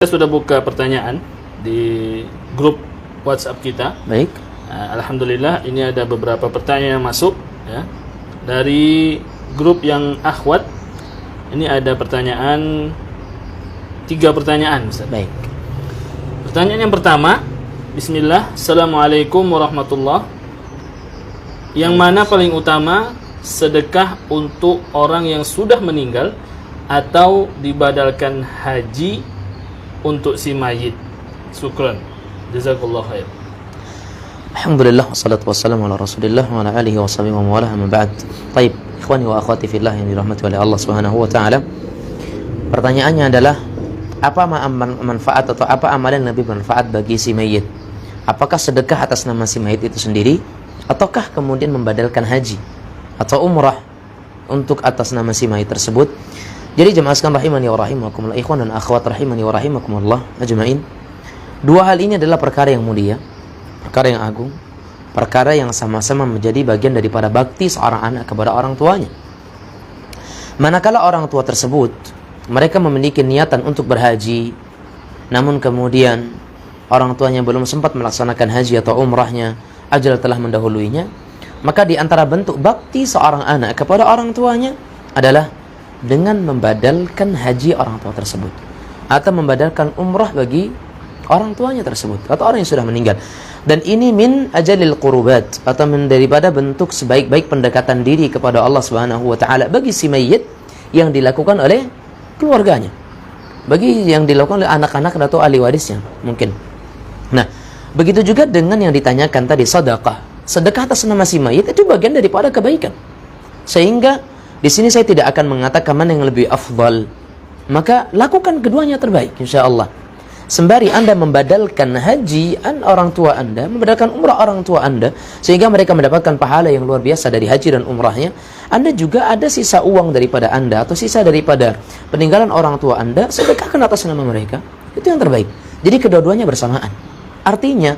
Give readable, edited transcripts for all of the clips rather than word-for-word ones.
Kita sudah buka pertanyaan di grup WhatsApp kita. Baik. Alhamdulillah ini ada beberapa pertanyaan yang masuk ya. Dari grup yang akhwat ini ada pertanyaan, 3 pertanyaan Ustaz. Baik. Pertanyaan yang pertama, Bismillah, Assalamualaikum warahmatullah. Yang mana paling utama, sedekah untuk orang yang sudah meninggal atau dibadalkan haji untuk si mayit? Syukran. Jazakallah khair. Alhamdulillah, wassalatu wassalamu ala Rasulillah wa ala alihi wa sahbihi wa mawalah, amma ba'd. Baik, ikhwani wa akhwati fillah yang dirahmati oleh Allah Subhanahu wa taala. Pertanyaannya adalah, apa manfaat atau apa amalan yang lebih bermanfaat bagi si mayit? Apakah sedekah atas nama si mayit itu sendiri, ataukah kemudian membadalkan haji atau umrah untuk atas nama si mayit tersebut? Jadi jemaah sekalian rahimani wa rahimakumullah, ikhwan dan akhwat rahimani wa rahimakumullah ajmain. Dua hal ini adalah perkara yang mulia, perkara yang agung, perkara yang sama-sama menjadi bagian daripada bakti seorang anak kepada orang tuanya. Manakala orang tua tersebut mereka memiliki niatan untuk berhaji, namun kemudian orang tuanya belum sempat melaksanakan haji atau umrahnya, ajal telah mendahuluinya, maka di antara bentuk bakti seorang anak kepada orang tuanya adalah dengan membadalkan haji orang tua tersebut, atau membadalkan umrah bagi orang tuanya tersebut atau orang yang sudah meninggal. Dan ini min ajalil qurubat, atau daripada bentuk sebaik-baik pendekatan diri kepada Allah Subhanahu wa taala bagi si mayit yang dilakukan oleh keluarganya, bagi yang dilakukan oleh anak-anak atau ahli warisnya mungkin. Nah, begitu juga dengan yang ditanyakan tadi, sedekah. Sedekah atas nama si mayit itu bagian daripada kebaikan. Sehingga di sini saya tidak akan mengatakan mana yang lebih afdal. Maka lakukan keduanya terbaik insyaallah. Sembari Anda membadalkan haji orang tua Anda, membadalkan umrah orang tua Anda, sehingga mereka mendapatkan pahala yang luar biasa dari haji dan umrahnya, Anda juga ada sisa uang daripada Anda atau sisa daripada peninggalan orang tua Anda, sedekahkan atas nama mereka. Itu yang terbaik. Jadi kedua-duanya bersamaan. Artinya,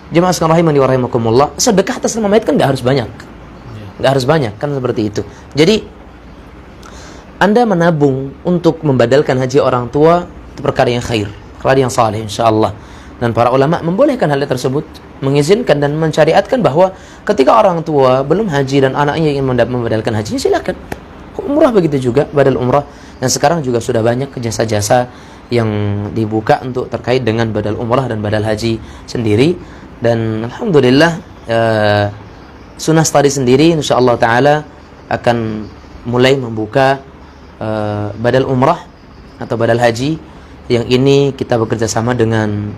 jemaah sekalian rahimani wa rahimakumullah, sedekah atas nama mayit kan enggak harus banyak. Enggak harus banyak, kan seperti itu. Jadi Anda menabung untuk membadalkan haji orang tua itu perkara yang khair, perkara yang saleh insyaallah. Dan para ulama membolehkan hal tersebut, mengizinkan dan mensyariatkan bahwa ketika orang tua belum haji dan anaknya ingin membadalkan hajinya, silakan. Umrah begitu juga, badal umrah. Dan sekarang juga sudah banyak jasa-jasa yang dibuka untuk terkait dengan badal umrah dan badal haji sendiri. Dan alhamdulillah Sunnah Study sendiri insyaallah taala akan mulai membuka badal umrah atau badal haji. Yang ini kita bekerja sama dengan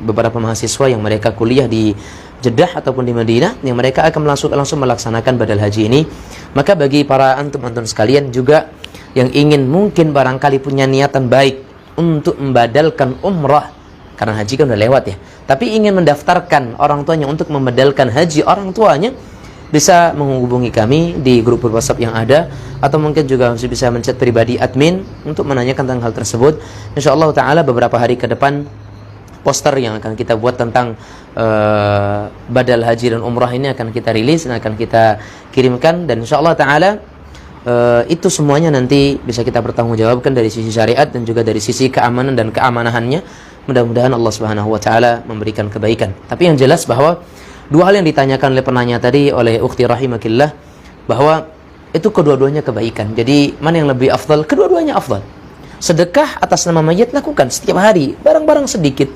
beberapa mahasiswa yang mereka kuliah di Jeddah ataupun di Madinah, yang mereka akan langsung melaksanakan badal haji ini. Maka bagi para antum-antum sekalian juga yang ingin mungkin barangkali punya niatan baik untuk membadalkan umrah, karena haji kan udah lewat ya, tapi ingin mendaftarkan orang tuanya untuk membadalkan haji orang tuanya, bisa menghubungi kami di grup WhatsApp yang ada, atau mungkin juga bisa menchat pribadi admin untuk menanyakan tentang hal tersebut. InsyaAllah ta'ala beberapa hari ke depan poster yang akan kita buat tentang badal haji dan umrah ini akan kita rilis dan akan kita kirimkan. Dan InsyaAllah ta'ala itu semuanya nanti bisa kita bertanggungjawabkan dari sisi syariat dan juga dari sisi keamanan dan keamanahannya. Mudah-mudahan Allah Subhanahu wa taala memberikan kebaikan. Tapi yang jelas bahwa dua hal yang ditanyakan oleh penanya tadi, oleh ukhti rahimakillah, bahwa itu kedua-duanya kebaikan. Jadi mana yang lebih afdal? Kedua-duanya afdal. Sedekah atas nama mayit lakukan setiap hari, barang-barang sedikit.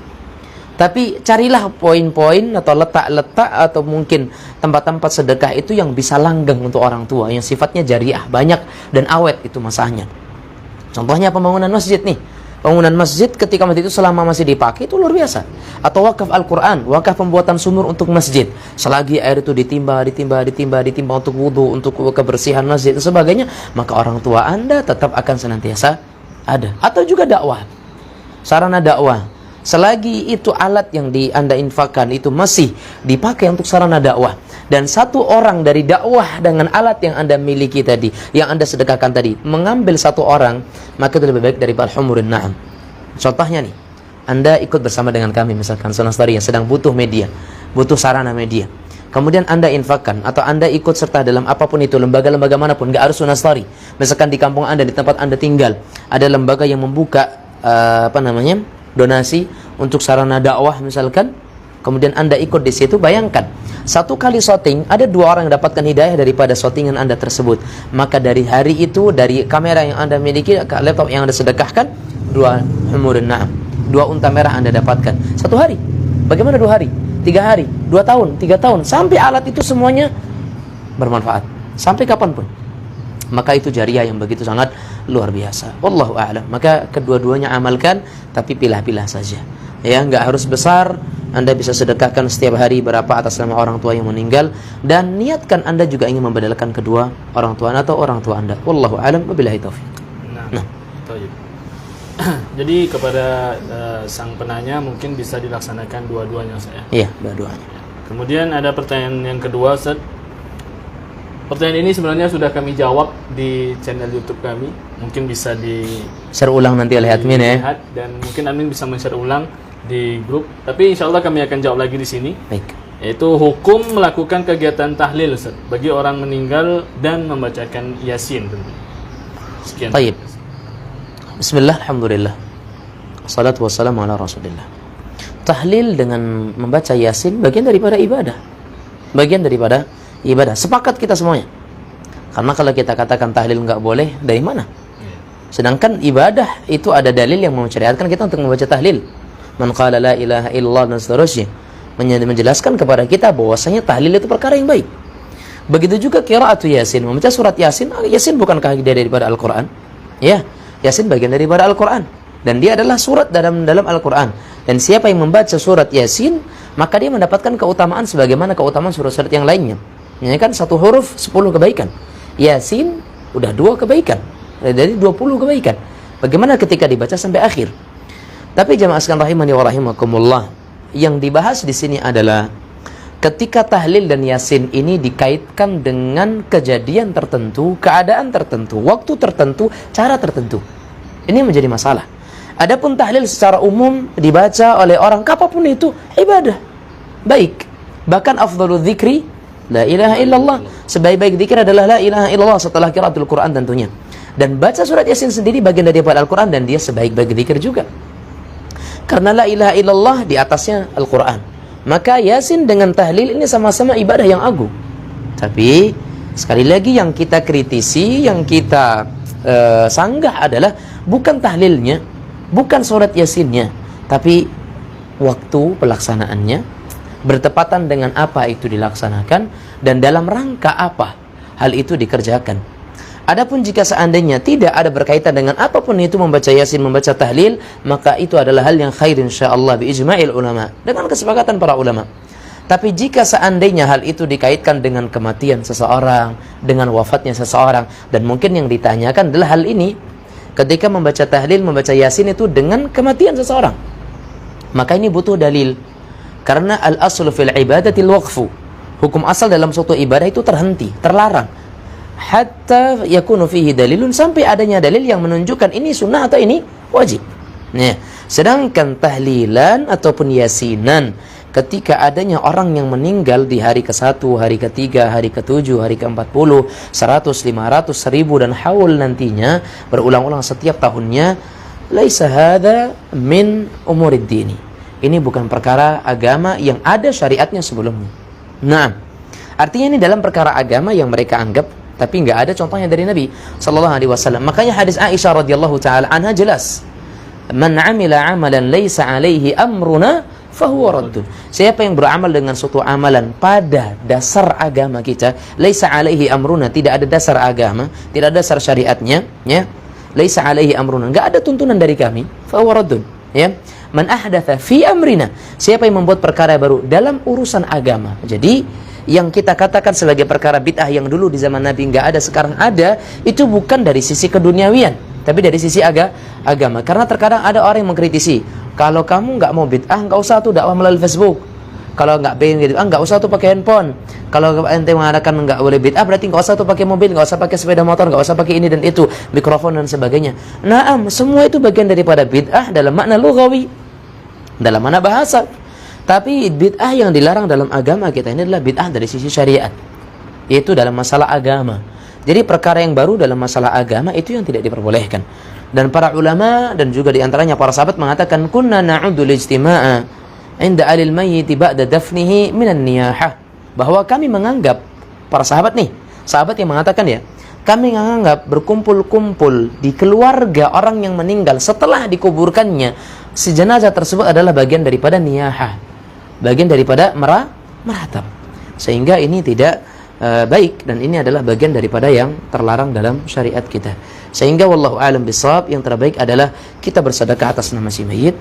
Tapi carilah poin-poin atau letak-letak atau mungkin tempat-tempat sedekah itu yang bisa langgeng untuk orang tua, yang sifatnya jariah, banyak dan awet itu masanya. Contohnya pembangunan masjid nih. Bangunan masjid ketika masjid itu selama masih dipakai itu luar biasa. Atau wakaf Al-Quran, wakaf pembuatan sumur untuk masjid. Selagi air itu ditimba untuk wudhu, untuk kebersihan masjid dan sebagainya, maka orang tua Anda tetap akan senantiasa ada. Atau juga dakwah, sarana dakwah. Selagi itu alat yang Anda infakkan itu masih dipakai untuk sarana dakwah, dan satu orang dari dakwah dengan alat yang Anda miliki tadi, yang Anda sedekahkan tadi, mengambil satu orang, maka itu lebih baik daripada humurin na'am. Contohnya nih, Anda ikut bersama dengan kami misalkan Sunnah Study yang sedang butuh media, butuh sarana media. Kemudian Anda infakkan atau Anda ikut serta dalam apapun itu, lembaga-lembaga manapun, nggak harus Sunnah Study. Misalkan di kampung Anda, di tempat Anda tinggal, ada lembaga yang membuka donasi untuk sarana dakwah misalkan, kemudian Anda ikut di situ, bayangkan satu kali syuting ada 2 orang yang dapatkan hidayah daripada syutingan Anda tersebut. Maka dari hari itu, dari kamera yang Anda miliki, laptop yang Anda sedekahkan, 2 humurun na'am, 2 unta merah Anda dapatkan 1 hari. Bagaimana 2 hari? 3 hari, 2 tahun, 3 tahun, sampai alat itu semuanya bermanfaat sampai kapanpun. Maka itu jariah yang begitu sangat luar biasa. Wallahu a'lam. Maka kedua-duanya amalkan, tapi pilah-pilah saja. Ya, nggak harus besar. Anda bisa sedekahkan setiap hari berapa atas nama orang tua yang meninggal, dan niatkan Anda juga ingin membedalkan kedua orang tua atau orang tua Anda. Wallahu a'lam, wabillahi taufiq. Nah. Jadi kepada sang penanya mungkin bisa dilaksanakan dua-duanya, saya. Iya, dua-duanya. Kemudian ada pertanyaan yang kedua, Ustaz. Pertanyaan ini sebenarnya sudah kami jawab di channel YouTube kami. Mungkin bisa share ulang nanti oleh admin ya. Dan mungkin admin bisa men-share ulang di grup. Tapi insya Allah kami akan jawab lagi di sini. Baik. Yaitu hukum melakukan kegiatan tahlil, Ustaz, bagi orang meninggal dan membacakan Yasin. Sekian. Baik. Bismillah, alhamdulillah. Assalatu wassalamu ala rasulillah. Tahlil dengan membaca Yasin bagian daripada ibadah. Bagian daripada ibadah. Sepakat kita semuanya. Karena kalau kita katakan tahlil nggak boleh, dari mana? Sedangkan ibadah itu ada dalil yang mensyariatkan kita untuk membaca tahlil. Man qala la ilaha illallah dan seterusnya. Menjelaskan kepada kita bahwasanya tahlil itu perkara yang baik. Begitu juga qiraatu Yasin, membaca surat Yasin. Yasin bukankah dia daripada Al-Qur'an? Ya, Yasin bagian daripada Al-Qur'an, dan dia adalah surat dalam Al-Qur'an. Dan siapa yang membaca surat Yasin, maka dia mendapatkan keutamaan sebagaimana keutamaan surat-surat yang lainnya. Ya kan, 1 huruf 10 kebaikan. Yasin udah 2 kebaikan. Dari 20 kebaikan. Bagaimana ketika dibaca sampai akhir? Tapi jamaah sekalian rahimani wa rahimakumullah, yang dibahas di sini adalah ketika tahlil dan Yasin ini dikaitkan dengan kejadian tertentu, keadaan tertentu, waktu tertentu, cara tertentu. Ini menjadi masalah. Adapun tahlil secara umum dibaca oleh orang kapanpun itu ibadah baik. Bahkan afdhalul dzikri la ilaha illallah. Sebaik-baik zikir adalah la ilaha illallah setelah qiraatul Quran tentunya. Dan baca surat Yasin sendiri bagian daripada Al-Quran, dan dia sebaik-baik zikir juga. Karena la ilaha illallah di atasnya Al-Quran. Maka Yasin dengan tahlil ini sama-sama ibadah yang agung. Tapi sekali lagi yang kita kritisi, yang kita sanggah adalah bukan tahlilnya, bukan surat Yasinnya, tapi waktu pelaksanaannya, bertepatan dengan apa itu dilaksanakan, dan dalam rangka apa hal itu dikerjakan. Adapun jika seandainya tidak ada berkaitan dengan apapun itu membaca Yasin, membaca tahlil, maka itu adalah hal yang khair insyaallah bi ijma'il ulama, dengan kesepakatan para ulama. Tapi jika seandainya hal itu dikaitkan dengan kematian seseorang, dengan wafatnya seseorang, dan mungkin yang ditanyakan adalah hal ini ketika membaca tahlil, membaca Yasin itu dengan kematian seseorang, maka ini butuh dalil. Karena al-aslu fil ibadatil waqfu. Hukum asal dalam suatu ibadah itu terhenti, terlarang. Hatta yakunu fihi dalilun, sampai adanya dalil yang menunjukkan ini sunnah atau ini wajib. Nah, sedangkan tahlilan ataupun yasinan ketika adanya orang yang meninggal di hari ke-1, hari ke-3, hari ke-7, hari ke-40, 100, 500, 1000 dan haul nantinya berulang-ulang setiap tahunnya, laisa hadza min umurid dini. Ini bukan perkara agama yang ada syariatnya sebelumnya. Nah, artinya ini dalam perkara agama yang mereka anggap, tapi nggak ada contohnya dari Nabi sallallahu alaihi wasallam. Makanya hadis Aisyah radhiyallahu taala anha jelas, "Man 'amila 'amalan laisa 'alaihi amruna fahuwa raddun." Siapa yang beramal dengan suatu amalan pada dasar agama kita, laisa 'alaihi amruna, tidak ada dasar agama, tidak ada dasar syariatnya, ya. Laisa 'alaihi amruna, nggak ada tuntunan dari kami, fahuwa raddun, ya. Man ahdatha fi amrina, siapa yang membuat perkara baru dalam urusan agama. Jadi yang kita katakan sebagai perkara bid'ah yang dulu di zaman Nabi nggak ada, sekarang ada, itu bukan dari sisi keduniawian, tapi dari sisi agama. Karena terkadang ada orang yang mengkritisi, kalau kamu nggak mau bid'ah, nggak usah tuh dakwah melalui Facebook. Kalau nggak pengen bid'ah, nggak usah tuh pakai handphone. Kalau ente mengatakan nggak boleh bid'ah, berarti nggak usah tuh pakai mobil, nggak usah pakai sepeda motor, nggak usah pakai ini dan itu, mikrofon dan sebagainya. Naam, semua itu bagian daripada bid'ah dalam makna lughawi, dalam makna bahasa. Tapi bid'ah yang dilarang dalam agama kita ini adalah bid'ah dari sisi syariat, yaitu dalam masalah agama. Jadi perkara yang baru dalam masalah agama itu yang tidak diperbolehkan. Dan para ulama dan juga diantaranya para sahabat mengatakan kunna na'udul ijtima'a inda alil mayyiti ba'da dafnihi minan niyahah, bahwa kami menganggap, para sahabat nih, sahabat yang mengatakan ya, kami menganggap berkumpul-kumpul di keluarga orang yang meninggal setelah dikuburkannya si jenazah tersebut adalah bagian daripada niyahah, bagian daripada meratap, sehingga ini tidak baik, dan ini adalah bagian daripada yang terlarang dalam syariat kita. Sehingga wallahu a'lam bishawab, yang terbaik adalah kita bersedekah atas nama si mayit,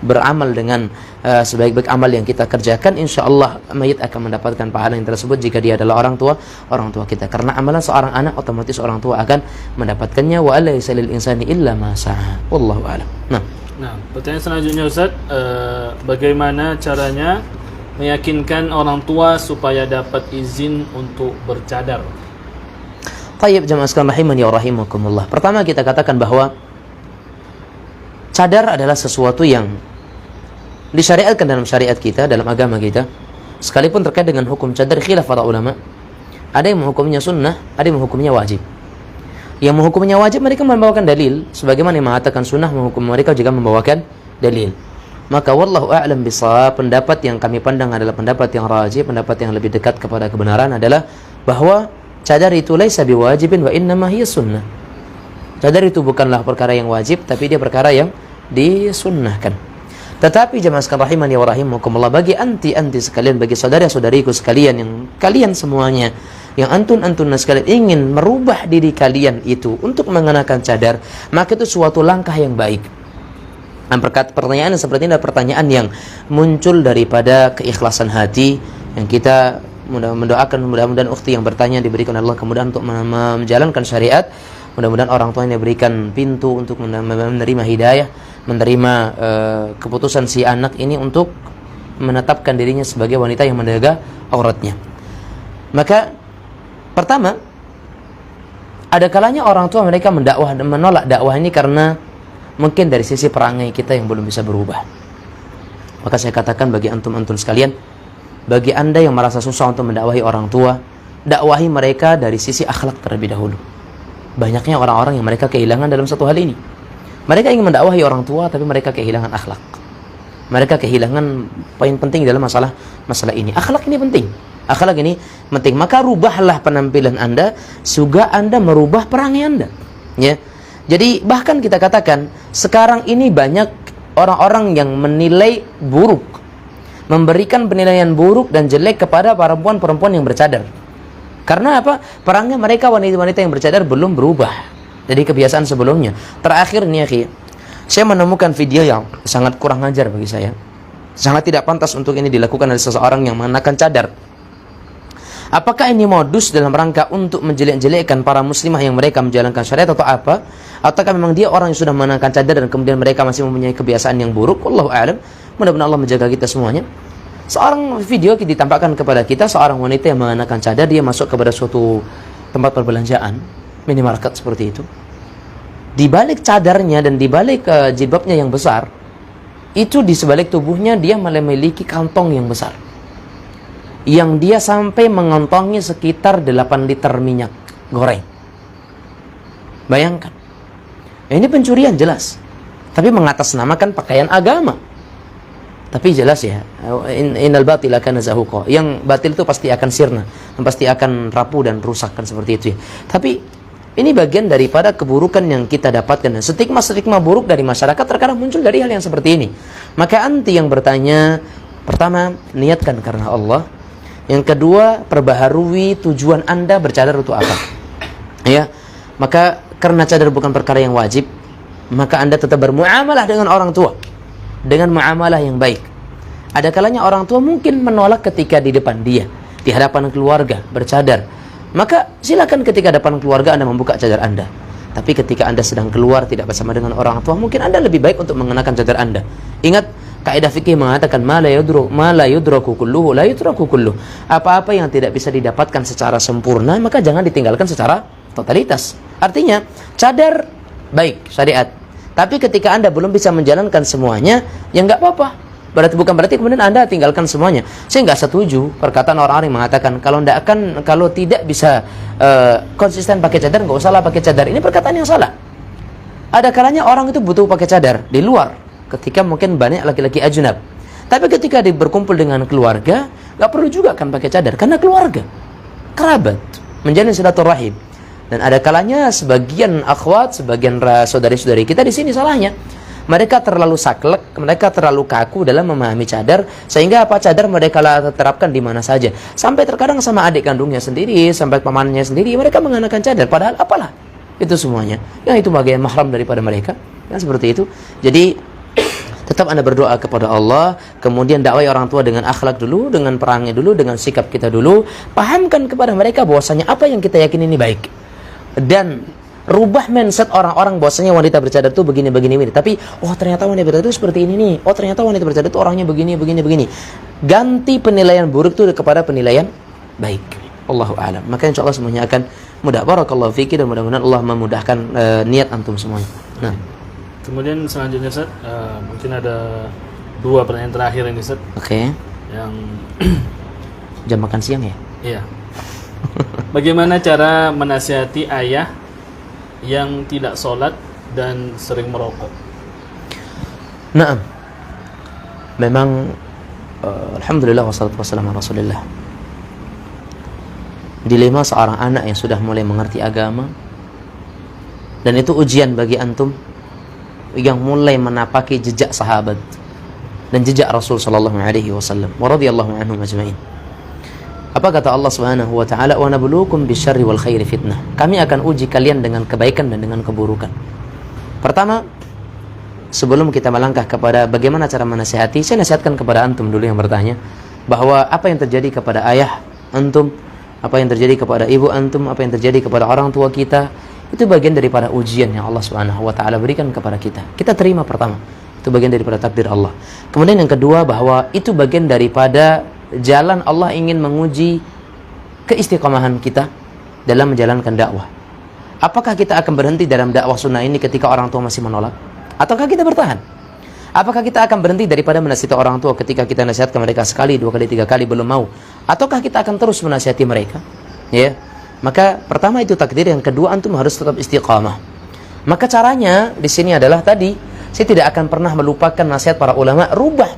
beramal dengan sebaik-baik amal yang kita kerjakan, insyaallah mayit akan mendapatkan pahala yang tersebut jika dia adalah orang tua kita, karena amalan seorang anak otomatis orang tua akan mendapatkannya. Wa alaysa lil insani illa ma sa'a, wallahu a'lam. Nah, pertanyaan selanjutnya Ustaz, bagaimana caranya meyakinkan orang tua supaya dapat izin untuk bercadar? Tayyib jamaah sekalian rahimani wa rahimakumullah. Pertama kita katakan bahwa cadar adalah sesuatu yang disyariatkan dalam syariat kita, dalam agama kita. Sekalipun terkait dengan hukum cadar khilaf para ulama. Ada yang menghukumnya sunnah, ada yang menghukumnya wajib. Yang menghukumnya wajib mereka membawakan dalil, sebagaimana yang mengatakan sunnah menghukum mereka juga membawakan dalil. Maka wallahu a'lam bishawab, pendapat yang kami pandang adalah pendapat yang rajih, pendapat yang lebih dekat kepada kebenaran adalah bahwa cadar itu laisa biwajibin wa innama hiya sunnah. Cadar itu bukanlah perkara yang wajib, tapi dia perkara yang disunnahkan. Tetapi jemaah sekalian rahimani wa rahimakumullah, bagi anti sekalian, bagi saudara-saudariku sekalian, yang kalian semuanya, yang antun sekalian ingin merubah diri kalian itu untuk mengenakan cadar, maka itu suatu langkah yang baik. Dan pertanyaan seperti ini adalah pertanyaan yang muncul daripada keikhlasan hati, yang kita mendoakan mudah-mudahan ukhti yang bertanya diberikan Allah kemudahan untuk menjalankan syariat. Mudah-mudahan orang tua yang diberikan pintu untuk menerima hidayah, menerima keputusan si anak ini untuk menetapkan dirinya sebagai wanita yang menjaga auratnya. Maka pertama, ada kalanya orang tua mereka menolak dakwah ini karena mungkin dari sisi perangai kita yang belum bisa berubah. Maka saya katakan bagi antum-antum sekalian, bagi anda yang merasa susah untuk mendakwahi orang tua, dakwahi mereka dari sisi akhlak terlebih dahulu. Banyaknya orang-orang yang mereka kehilangan dalam satu hal ini. Mereka ingin mendakwahi orang tua, tapi mereka kehilangan akhlak. Mereka kehilangan poin penting dalam masalah ini. Akhlak ini penting. Akhlak ini penting. Maka rubahlah penampilan anda, juga anda merubah perangai anda. Ya. Jadi bahkan kita katakan sekarang ini banyak orang-orang yang menilai buruk, memberikan penilaian buruk dan jelek kepada perempuan-perempuan yang bercadar. Karena apa? Perangai mereka wanita-wanita yang bercadar belum berubah dari kebiasaan sebelumnya. Terakhir nih, akhi, saya menemukan video yang sangat kurang ajar bagi saya. Sangat tidak pantas untuk ini dilakukan oleh seseorang yang mengenakan cadar. Apakah ini modus dalam rangka untuk menjelek-jelekkan para muslimah yang mereka menjalankan syariat atau apa? Ataukah memang dia orang yang sudah mengenakan cadar dan kemudian mereka masih mempunyai kebiasaan yang buruk? Wallahu a'lam. Mudah-mudahan Allah menjaga kita semuanya. Seorang video ditampakkan kepada kita seorang wanita yang mengenakan cadar, dia masuk kepada suatu tempat perbelanjaan, minimarket seperti itu. Di balik cadarnya dan di balik jilbabnya yang besar, itu di sebalik tubuhnya dia memiliki kantong yang besar, yang dia sampai mengontongi sekitar 8 liter minyak goreng. Bayangkan, ini pencurian jelas, tapi mengatasnamakan pakaian agama. Tapi jelas ya, innal batila kana zahuqa, yang batil itu pasti akan sirna, dan pasti akan rapuh dan rusak, kan seperti itu ya. Tapi ini bagian daripada keburukan yang kita dapatkan. Stigma-stigma buruk dari masyarakat terkadang muncul dari hal yang seperti ini. Maka anti yang bertanya, pertama, niatkan karena Allah. Yang kedua, perbaharui tujuan anda bercadar untuk apa. Ya, maka karena cadar bukan perkara yang wajib, maka anda tetap bermuamalah dengan orang tua dengan muamalah yang baik. Ada kalanya orang tua mungkin menolak ketika di depan dia, di hadapan keluarga bercadar. Maka silakan ketika hadapan keluarga anda membuka cadar anda. Tapi ketika anda sedang keluar tidak bersama dengan orang tua, mungkin anda lebih baik untuk mengenakan cadar anda. Ingat, kaidah fikih mengatakan ma la yudraku kulluhu la yutraku kulluh. Apa-apa yang tidak bisa didapatkan secara sempurna, maka jangan ditinggalkan secara totalitas. Artinya, cadar baik syariat. Tapi ketika anda belum bisa menjalankan semuanya, ya nggak apa-apa. berarti kemudian Anda tinggalkan semuanya. Saya nggak setuju perkataan orang-orang yang mengatakan kalau tidak bisa konsisten pakai cadar, nggak usahlah pakai cadar. Ini perkataan yang salah. Ada kalanya orang itu butuh pakai cadar di luar, ketika mungkin banyak laki-laki ajnab. Tapi ketika berkumpul dengan keluarga, nggak perlu juga kan pakai cadar, karena keluarga, kerabat, menjalin silaturahim. Dan ada kalanya sebagian akhwat, sebagian saudari-saudari kita di sini salahnya. Mereka terlalu saklek, mereka terlalu kaku dalam memahami cadar, sehingga cadar mereka terapkan di mana saja. Sampai terkadang sama adik kandungnya sendiri, sampai pamannya sendiri, mereka mengenakan cadar. Padahal apalah itu semuanya, yang itu bagian mahram daripada mereka. Yang seperti itu. Jadi tetap Anda berdoa kepada Allah, kemudian dakwai orang tua dengan akhlak dulu, dengan perangnya dulu, dengan sikap kita dulu. Pahamkan kepada mereka bahwasanya apa yang kita yakini ini baik. Dan rubah mindset orang-orang bahwasanya wanita bercadar itu begini. Tapi ternyata wanita bercadar itu seperti ini nih. Ternyata wanita bercadar itu orangnya begini. Ganti penilaian buruk itu kepada penilaian baik. Allahu a'lam. Maka insyaallah semuanya akan mudah. Barakallahu fiki, dan mudah-mudahan Allah memudahkan niat antum semuanya. Nah, kemudian selanjutnya Ustaz, mungkin ada 2 pertanyaan terakhir ini Ustaz. Oke. Yang Jam makan siang ya? Iya. Bagaimana cara menasihati ayah yang tidak sholat dan sering merokok? Nah, memang alhamdulillah wassalatu wassalamu ala Rasulillah. Dilema seorang anak yang sudah mulai mengerti agama, dan itu ujian bagi antum yang mulai menapaki jejak sahabat dan jejak Rasul sallallahu alaihi wasallam wa radhiyallahu anhum ajma'in. Apa kata Allah Subhanahu wa taala? Wa nabluukum bisyarri wal khairi fitnah. Kami akan uji kalian dengan kebaikan dan dengan keburukan. Pertama, sebelum kita melangkah kepada bagaimana cara menasihati, saya nasihatkan kepada antum dulu yang bertanya bahwa apa yang terjadi kepada ayah antum, apa yang terjadi kepada ibu antum, apa yang terjadi kepada orang tua kita, itu bagian daripada ujian yang Allah Subhanahu wa taala berikan kepada kita. Kita terima pertama. Itu bagian daripada takdir Allah. Kemudian yang kedua, bahwa itu bagian daripada jalan Allah ingin menguji keistiqomahan kita dalam menjalankan dakwah. Apakah kita akan berhenti dalam dakwah sunnah ini ketika orang tua masih menolak? Ataukah kita bertahan? Apakah kita akan berhenti daripada menasihati orang tua ketika kita nasihatkan mereka sekali, 2 kali, 3 kali belum mau? Ataukah kita akan terus menasihati mereka? Ya. Maka pertama itu takdir, yang kedua antum harus tetap istiqamah. Maka caranya di sini adalah tadi, saya tidak akan pernah melupakan nasihat para ulama, rubah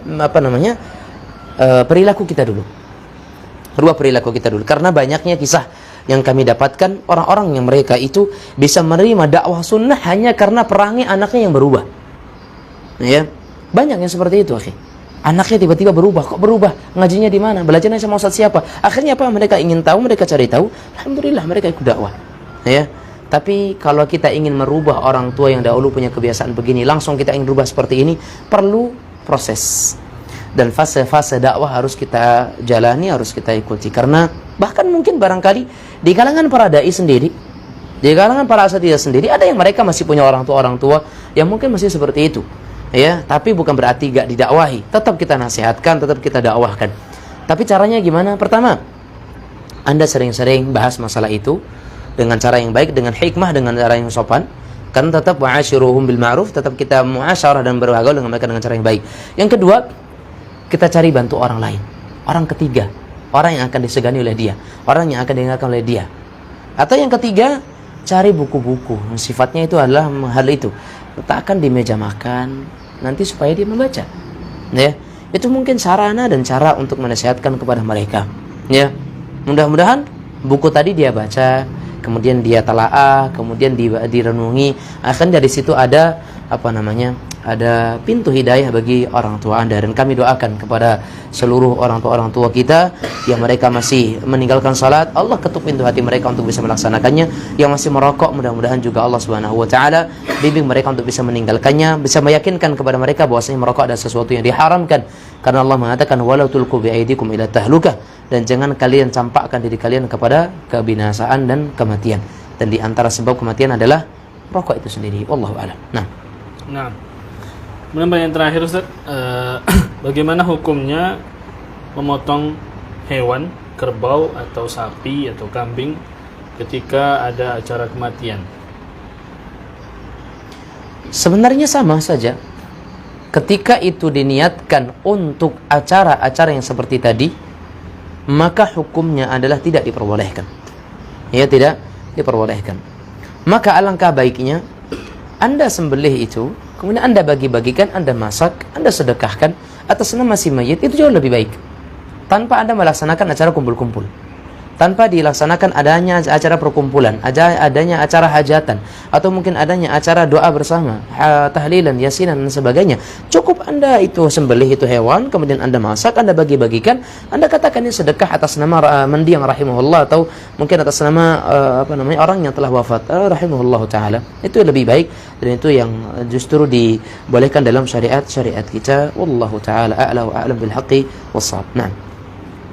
perilaku kita dulu. Rubah perilaku kita dulu. Karena banyaknya kisah yang kami dapatkan, orang-orang yang mereka itu bisa menerima dakwah sunnah hanya karena perangai anaknya yang berubah. Ya, banyak yang seperti itu, akhi. Anaknya tiba-tiba berubah. Kok berubah? Ngajinya di mana? Belajarnya sama ustaz siapa? Akhirnya apa? Mereka ingin tahu, mereka cari tahu. Alhamdulillah mereka ikut dakwah. Ya. Tapi kalau kita ingin merubah orang tua yang dahulu punya kebiasaan begini, langsung kita ingin rubah seperti ini, perlu proses. Dan fase-fase dakwah harus kita jalani, harus kita ikuti. Karena bahkan mungkin barangkali di kalangan para dai sendiri, di kalangan para asatidz sendiri, ada yang mereka masih punya orang tua yang mungkin masih seperti itu. Ya, tapi bukan berarti gak didakwahi. Tetap kita nasihatkan, tetap kita dakwahkan. Tapi caranya gimana? Pertama, Anda sering-sering bahas masalah itu dengan cara yang baik, dengan hikmah, dengan cara yang sopan. Kan tetap wa'ashiruhum bil ma'ruf, tetap kita muasyarah dan bergaul dengan mereka dengan cara yang baik. Yang kedua, kita cari bantu orang lain, orang ketiga, orang yang akan disegani oleh dia, orang yang akan diingatkan oleh dia. Atau yang ketiga, cari buku-buku, sifatnya itu adalah hal itu, letakkan di meja makan, nanti supaya dia membaca. Ya, itu mungkin sarana dan cara untuk menasihatkan kepada mereka. Ya, mudah-mudahan buku tadi dia baca, kemudian dia telaah, kemudian direnungi, akan dari situ ada ada pintu hidayah bagi orang tua Anda. Dan kami doakan kepada seluruh orang tua kita yang mereka masih meninggalkan salat, Allah ketuk pintu hati mereka untuk bisa melaksanakannya. Yang masih merokok, mudah-mudahan juga Allah Subhanahu wa taala bimbing mereka untuk bisa meninggalkannya, bisa meyakinkan kepada mereka bahwasanya merokok adalah sesuatu yang diharamkan. Karena Allah mengatakan wala tulqu biaidikum ila tahlukah, dan jangan kalian campakkan diri kalian kepada kebinasaan dan kematian. Dan di antara sebab kematian adalah rokok itu sendiri. Wallahu a'lam. Nah, kemudian yang terakhir Ustaz, bagaimana hukumnya memotong hewan, kerbau atau sapi atau kambing ketika ada acara kematian? Sebenarnya sama saja. ketika itu diniatkan untuk acara-acara yang seperti tadi, maka hukumnya adalah tidak diperbolehkan. Ya, tidak diperbolehkan. Maka alangkah baiknya Anda sembelih itu, kemudian Anda bagi-bagikan, Anda masak, Anda sedekahkan atas nama si mayit, itu jauh lebih baik. Tanpa Anda melaksanakan acara kumpul-kumpul, tanpa dilaksanakan adanya acara perkumpulan, adanya acara hajatan, atau mungkin adanya acara doa bersama, tahlilan, yasinan, dan sebagainya. Cukup Anda itu sembelih itu hewan, kemudian Anda masak, Anda bagi-bagikan, Anda katakan ini sedekah atas nama mendiang rahimahullah, atau mungkin atas nama orang yang telah wafat rahimahullah ta'ala. Itu lebih baik, dan itu yang justru dibolehkan dalam syariat kita. Wallahu ta'ala a'la wa a'lam bil haqqi was-shawab.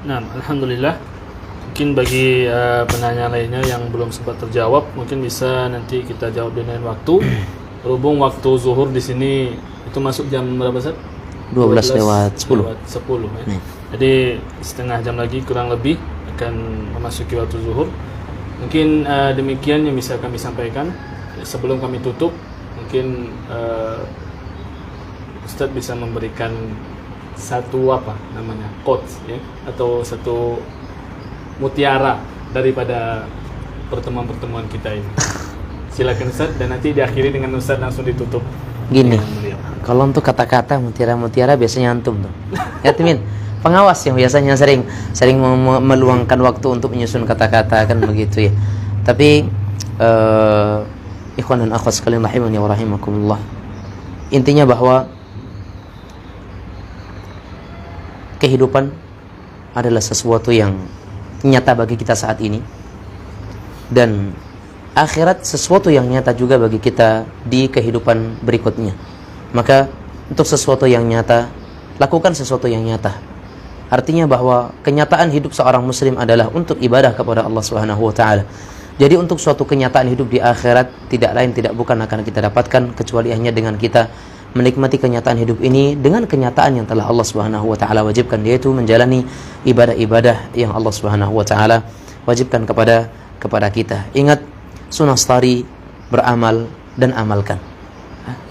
Nah, alhamdulillah. Mungkin bagi penanya lainnya yang belum sempat terjawab, mungkin bisa nanti kita jawab di lain waktu. Berhubung waktu zuhur di sini itu masuk jam berapa, Ustaz? 12 lewat 10. Ya. Jadi setengah jam lagi kurang lebih akan memasuki waktu zuhur. Mungkin demikian yang bisa kami sampaikan. Sebelum kami tutup, mungkin Ustaz bisa memberikan satu quotes ya, atau satu mutiara daripada pertemuan-pertemuan kita ini. Silakan Ustaz, dan nanti diakhiri dengan Ustaz langsung ditutup. Gini, kalau untuk kata-kata mutiara-mutiara biasanya antum tuh. Ya Timin, pengawas yang biasanya sering meluangkan waktu untuk menyusun kata-kata kan begitu ya. Tapi ikhwan dan akhwat sekalian rahimani wa rahimakumullah. Intinya bahwa kehidupan adalah sesuatu yang nyata bagi kita saat ini, dan akhirat sesuatu yang nyata juga bagi kita di kehidupan berikutnya. Maka untuk sesuatu yang nyata, lakukan sesuatu yang nyata. Artinya bahwa kenyataan hidup seorang muslim adalah untuk ibadah kepada Allah Subhanahu wa taala. Jadi untuk suatu kenyataan hidup di akhirat tidak lain tidak bukan akan kita dapatkan kecuali hanya dengan kita menikmati kenyataan hidup ini dengan kenyataan yang telah Allah Subhanahu wa taala wajibkan, yaitu menjalani ibadah-ibadah yang Allah Subhanahu wa taala wajibkan kepada kita. Ingat, sunastari, beramal dan amalkan.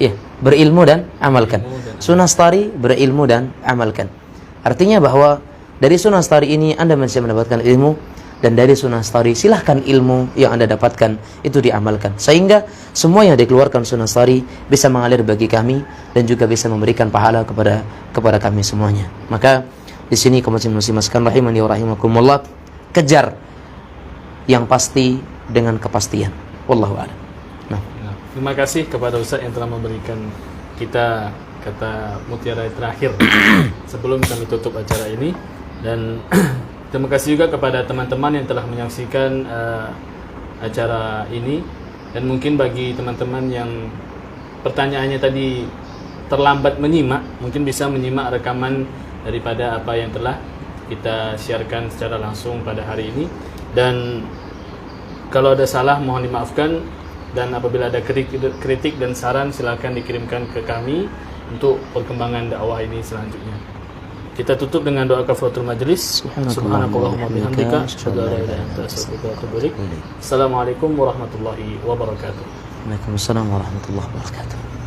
Ya, berilmu dan amalkan. Sunastari, berilmu dan amalkan. Artinya bahwa dari sunastari ini Anda bisa mendapatkan ilmu, dan dari sunastari silahkan ilmu yang Anda dapatkan itu diamalkan, sehingga semua yang dikeluarkan sunastari bisa mengalir bagi kami dan juga bisa memberikan pahala kepada kami semuanya. Maka di sini kaum muslimin sekalian rahimani wa rahimakumullah, kejar yang pasti dengan kepastian. Wallahu a'lam. Terima kasih kepada Ustaz yang telah memberikan kita kata mutiara terakhir sebelum kami tutup acara ini, dan terima kasih juga kepada teman-teman yang telah menyaksikan acara ini. Dan mungkin bagi teman-teman yang pertanyaannya tadi terlambat menyimak, mungkin bisa menyimak rekaman daripada apa yang telah kita siarkan secara langsung pada hari ini. Dan kalau ada salah mohon dimaafkan, dan apabila ada kritik dan saran silakan dikirimkan ke kami untuk perkembangan dakwah ini selanjutnya. Kita tutup dengan doa kafaratul majlis. Subhanakallahumma bihamdika asyhadu an la ilaha illa anta astaghfiruka wa atubu ilaik. Assalamualaikum warahmatullahi wabarakatuh. Waalaikumsalam warahmatullahi wabarakatuh.